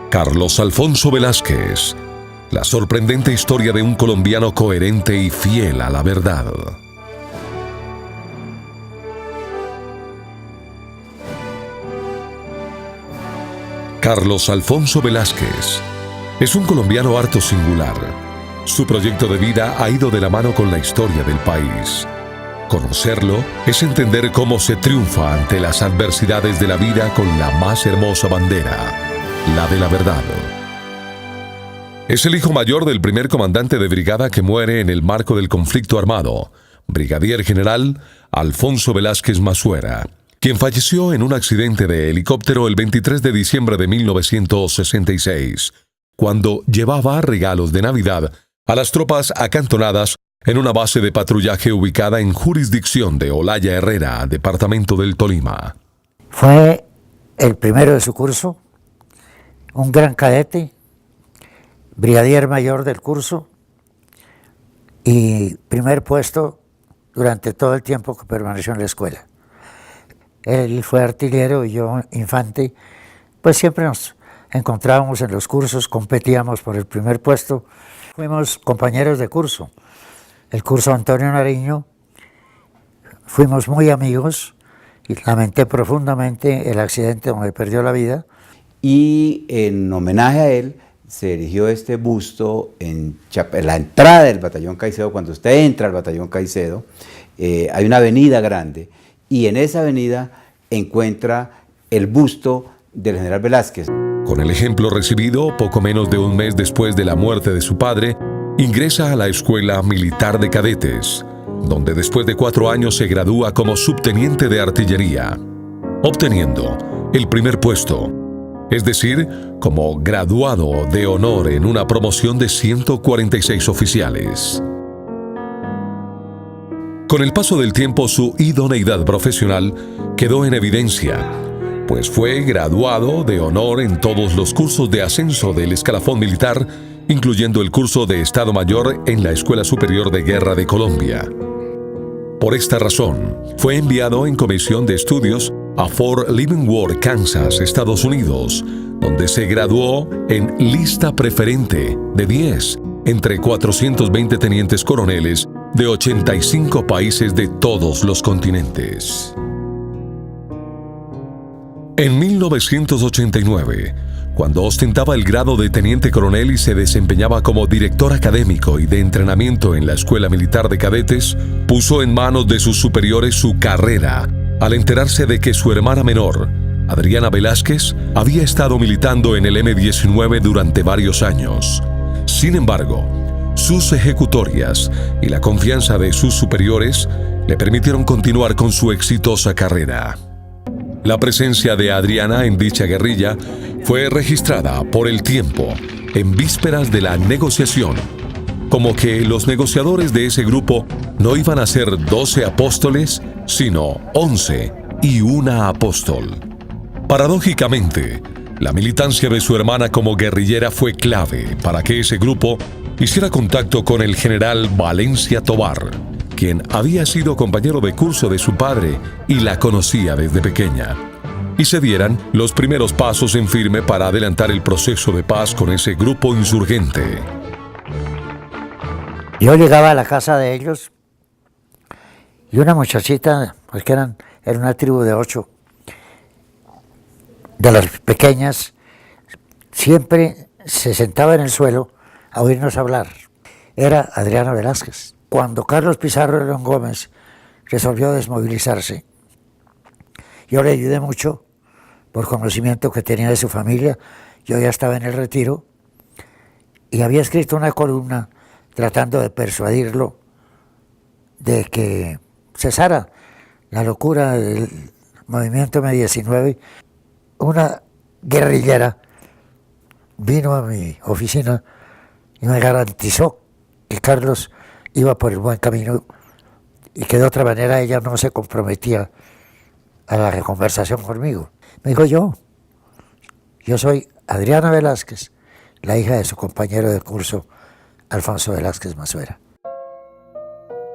Carlos Alfonso Velázquez, la sorprendente historia de un colombiano coherente y fiel a la verdad. Carlos Alfonso Velázquez es un colombiano harto singular. Su proyecto de vida ha ido de la mano con la historia del país. Conocerlo es entender cómo se triunfa ante las adversidades de la vida con la más hermosa bandera, la de la verdad. Es el hijo mayor del primer comandante de brigada que muere en el marco del conflicto armado, brigadier general Alfonso Velázquez Massuera, quien falleció en un accidente de helicóptero el 23 de diciembre de 1966, cuando llevaba regalos de Navidad a las tropas acantonadas en una base de patrullaje ubicada en jurisdicción de Olaya Herrera, departamento del Tolima. Fue el primero de su curso, un gran cadete, brigadier mayor del curso y primer puesto durante todo el tiempo que permaneció en la escuela. Él fue artillero y yo infante, pues siempre nos encontrábamos en los cursos, competíamos por el primer puesto, fuimos compañeros de curso. El curso Antonio Nariño, fuimos muy amigos y lamenté profundamente el accidente donde perdió la vida. Y en homenaje a él se erigió este busto en la entrada del Batallón Caicedo. Cuando usted entra al Batallón Caicedo, hay una avenida grande y en esa avenida encuentra el busto del general Velázquez. Con el ejemplo recibido, poco menos de un mes después de la muerte de su padre, ingresa a la Escuela Militar de Cadetes, donde después de 4 años se gradúa como subteniente de artillería, obteniendo el primer puesto, es decir, como graduado de honor en una promoción de 146 oficiales. Con el paso del tiempo, su idoneidad profesional quedó en evidencia, pues fue graduado de honor en todos los cursos de ascenso del escalafón militar, incluyendo el curso de Estado Mayor en la Escuela Superior de Guerra de Colombia. Por esta razón, fue enviado en comisión de estudios a Fort Leavenworth, Kansas, Estados Unidos, donde se graduó en lista preferente de 10 entre 420 tenientes coroneles de 85 países de todos los continentes. En 1989, cuando ostentaba el grado de teniente coronel y se desempeñaba como director académico y de entrenamiento en la Escuela Militar de Cadetes, puso en manos de sus superiores su carrera al enterarse de que su hermana menor, Adriana Velázquez, había estado militando en el M-19 durante varios años. Sin embargo, sus ejecutorias y la confianza de sus superiores le permitieron continuar con su exitosa carrera. La presencia de Adriana en dicha guerrilla fue registrada por El Tiempo en vísperas de la negociación, como que los negociadores de ese grupo no iban a ser 12 apóstoles, sino 11 y una apóstol. Paradójicamente, la militancia de su hermana como guerrillera fue clave para que ese grupo hiciera contacto con el general Valencia Tovar, quien había sido compañero de curso de su padre y la conocía desde pequeña, y se dieran los primeros pasos en firme para adelantar el proceso de paz con ese grupo insurgente. Yo llegaba a la casa de ellos y una muchachita, pues que era una tribu de 8, de las pequeñas, siempre se sentaba en el suelo a oírnos hablar. Era Adriana Velázquez. Cuando Carlos Pizarro León Gómez resolvió desmovilizarse, yo le ayudé mucho por conocimiento que tenía de su familia. Yo ya estaba en el retiro y había escrito una columna tratando de persuadirlo de que cesara la locura del movimiento M-19. Una guerrillera vino a mi oficina y me garantizó que Carlos iba por el buen camino y que de otra manera ella no se comprometía a la conversación conmigo. Me dijo: yo soy Adriana Velázquez, la hija de su compañero de curso, Alfonso Velázquez Massuera.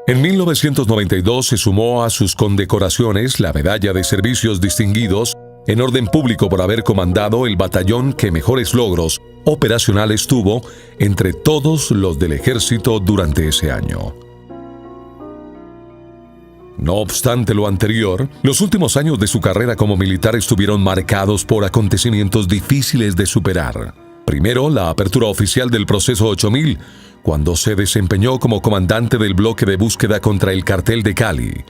En 1992 se sumó a sus condecoraciones la Medalla de Servicios Distinguidos en orden público por haber comandado el batallón que mejores logros operacionales tuvo entre todos los del ejército durante ese año. No obstante lo anterior, los últimos años de su carrera como militar estuvieron marcados por acontecimientos difíciles de superar. Primero, la apertura oficial del Proceso 8000, cuando se desempeñó como comandante del bloque de búsqueda contra el Cartel de Cali,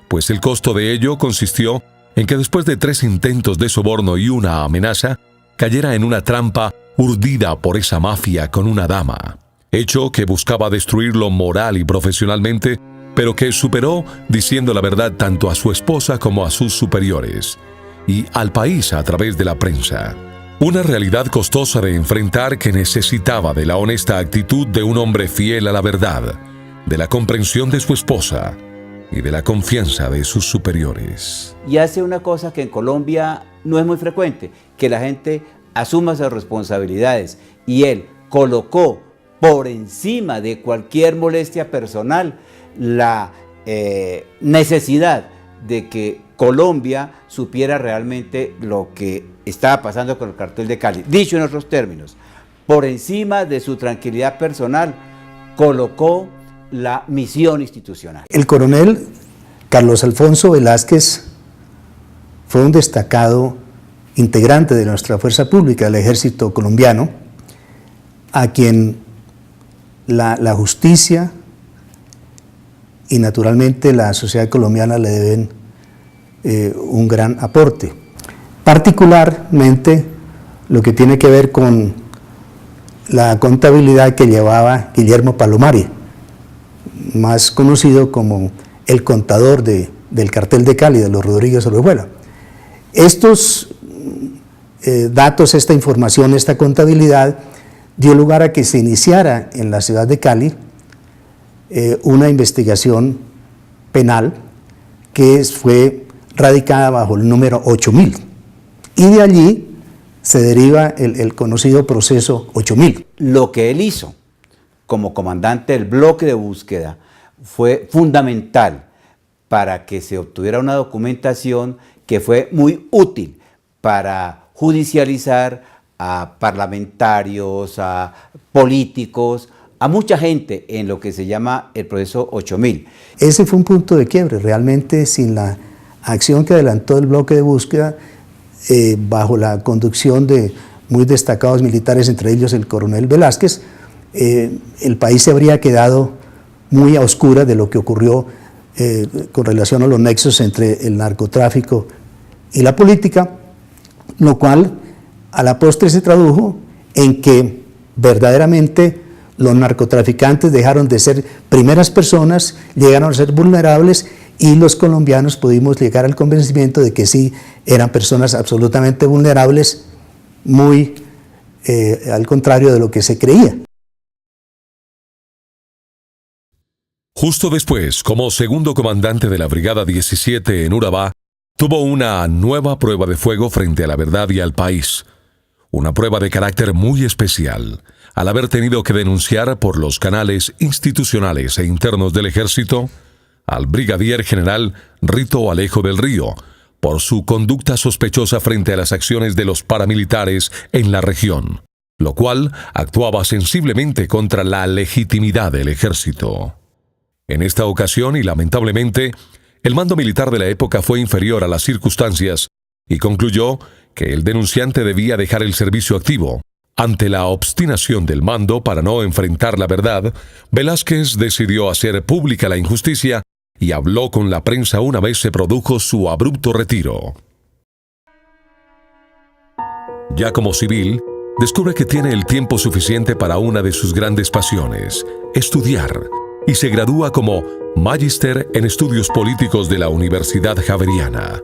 pues el costo de ello consistió en que después de 3 intentos de soborno y una amenaza, cayera en una trampa urdida por esa mafia con una dama, hecho que buscaba destruirlo moral y profesionalmente, pero que superó diciendo la verdad tanto a su esposa como a sus superiores, y al país a través de la prensa. Una realidad costosa de enfrentar que necesitaba de la honesta actitud de un hombre fiel a la verdad, de la comprensión de su esposa y de la confianza de sus superiores. Y hace una cosa que en Colombia no es muy frecuente, que la gente asuma sus responsabilidades, y él colocó por encima de cualquier molestia personal la necesidad de que Colombia supiera realmente lo que estaba pasando con el Cartel de Cali. Dicho en otros términos, por encima de su tranquilidad personal, colocó la misión institucional. El coronel Carlos Alfonso Velázquez fue un destacado integrante de nuestra fuerza pública, del ejército colombiano, a quien la justicia y naturalmente la sociedad colombiana le deben un gran aporte. Particularmente lo que tiene que ver con la contabilidad que llevaba Guillermo Palomari, más conocido como el contador del Cartel de Cali, de los Rodríguez Orejuela. Estos datos, esta información, esta contabilidad dio lugar a que se iniciara en la ciudad de Cali una investigación penal que fue radicada bajo el número 8000, y de allí se deriva el conocido proceso 8000. Lo que él hizo como comandante del bloque de búsqueda fue fundamental para que se obtuviera una documentación que fue muy útil para judicializar a parlamentarios, a políticos, a mucha gente en lo que se llama el proceso 8000. Ese fue un punto de quiebre. Realmente, sin la acción que adelantó el bloque de búsqueda, bajo la conducción de muy destacados militares, entre ellos el coronel Velázquez, el país se habría quedado muy a oscuras de lo que ocurrió con relación a los nexos entre el narcotráfico y la política, lo cual a la postre se tradujo en que verdaderamente los narcotraficantes dejaron de ser primeras personas, llegaron a ser vulnerables, y los colombianos pudimos llegar al convencimiento de que sí, eran personas absolutamente vulnerables, muy al contrario de lo que se creía. Justo después, como segundo comandante de la Brigada 17 en Urabá, tuvo una nueva prueba de fuego frente a la verdad y al país. Una prueba de carácter muy especial, al haber tenido que denunciar por los canales institucionales e internos del ejército al brigadier general Rito Alejo del Río por su conducta sospechosa frente a las acciones de los paramilitares en la región, lo cual actuaba sensiblemente contra la legitimidad del ejército. En esta ocasión, y lamentablemente, el mando militar de la época fue inferior a las circunstancias y concluyó que el denunciante debía dejar el servicio activo. Ante la obstinación del mando para no enfrentar la verdad, Velázquez decidió hacer pública la injusticia y habló con la prensa una vez se produjo su abrupto retiro. Ya como civil, descubre que tiene el tiempo suficiente para una de sus grandes pasiones, estudiar, y se gradúa como Magíster en Estudios Políticos de la Universidad Javeriana.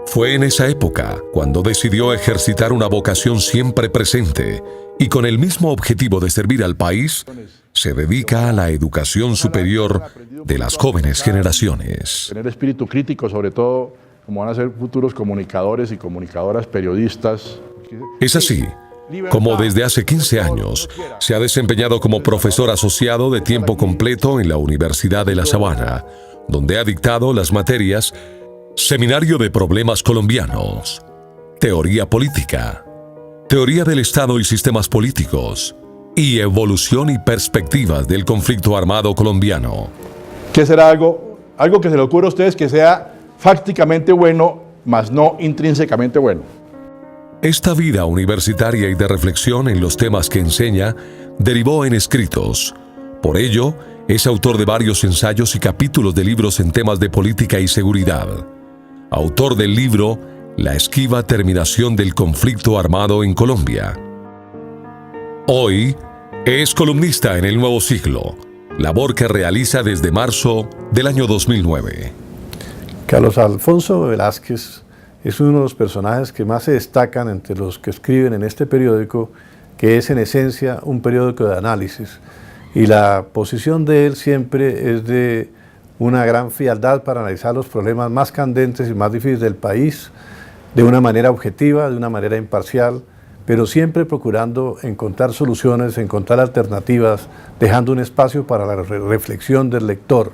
Fue en esa época cuando decidió ejercitar una vocación siempre presente y con el mismo objetivo de servir al país, se dedica a la educación superior de las jóvenes generaciones. Tener espíritu crítico, sobre todo, como van a ser futuros comunicadores y comunicadoras, periodistas. Es así como desde hace 15 años se ha desempeñado como profesor asociado de tiempo completo en la Universidad de La Sabana, donde ha dictado las materias Seminario de Problemas Colombianos, teoría política, teoría del Estado y sistemas políticos, y evolución y perspectivas del conflicto armado colombiano. ¿Qué será algo que se le ocurra a ustedes que sea fácticamente bueno, mas no intrínsecamente bueno? Esta vida universitaria y de reflexión en los temas que enseña derivó en escritos. Por ello, es autor de varios ensayos y capítulos de libros en temas de política y seguridad. Autor del libro La esquiva terminación del conflicto armado en Colombia. Hoy es columnista en El Nuevo Siglo, labor que realiza desde marzo del año 2009. Carlos Alfonso Velázquez es uno de los personajes que más se destacan entre los que escriben en este periódico, que es en esencia un periódico de análisis. Y la posición de él siempre es de una gran frialdad para analizar los problemas más candentes y más difíciles del país, de una manera objetiva, de una manera imparcial, pero siempre procurando encontrar soluciones, encontrar alternativas, dejando un espacio para la reflexión del lector.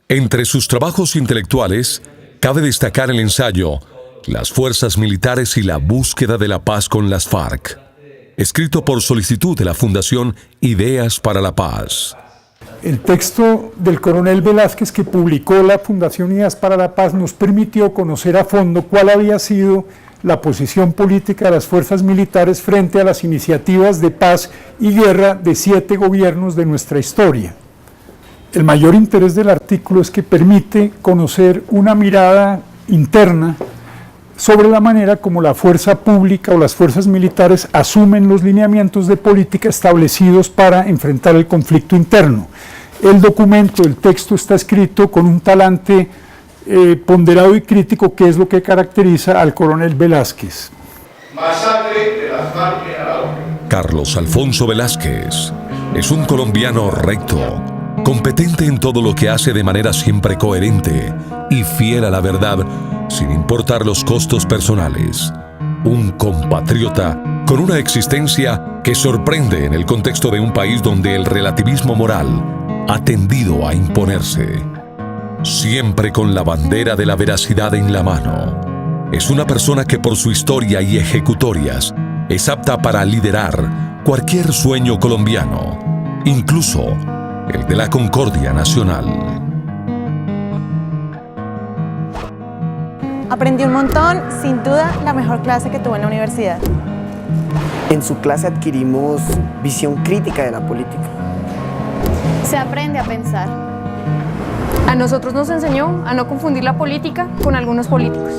Entre sus trabajos intelectuales, cabe destacar el ensayo Las fuerzas militares y la búsqueda de la paz con las FARC, escrito por solicitud de la Fundación Ideas para la Paz. El texto del coronel Velázquez que publicó la Fundación Ideas para la Paz nos permitió conocer a fondo cuál había sido la posición política de las fuerzas militares frente a las iniciativas de paz y guerra de 7 gobiernos de nuestra historia. El mayor interés del artículo es que permite conocer una mirada interna sobre la manera como la fuerza pública o las fuerzas militares asumen los lineamientos de política establecidos para enfrentar el conflicto interno. El documento, el texto está escrito con un talante ponderado y crítico, que es lo que caracteriza al coronel Velázquez. Masacre de las FARC en Arauca. Carlos Alfonso Velázquez es un colombiano recto, competente en todo lo que hace de manera siempre coherente y fiel a la verdad, sin importar los costos personales. Un compatriota con una existencia que sorprende en el contexto de un país donde el relativismo moral ha tendido a imponerse. Siempre con la bandera de la veracidad en la mano. Es una persona que por su historia y ejecutorias es apta para liderar cualquier sueño colombiano, incluso el de la concordia nacional. Aprendí un montón, sin duda la mejor clase que tuve en la universidad. En su clase adquirimos visión crítica de la política. Se aprende a pensar. A nosotros nos enseñó a no confundir la política con algunos políticos.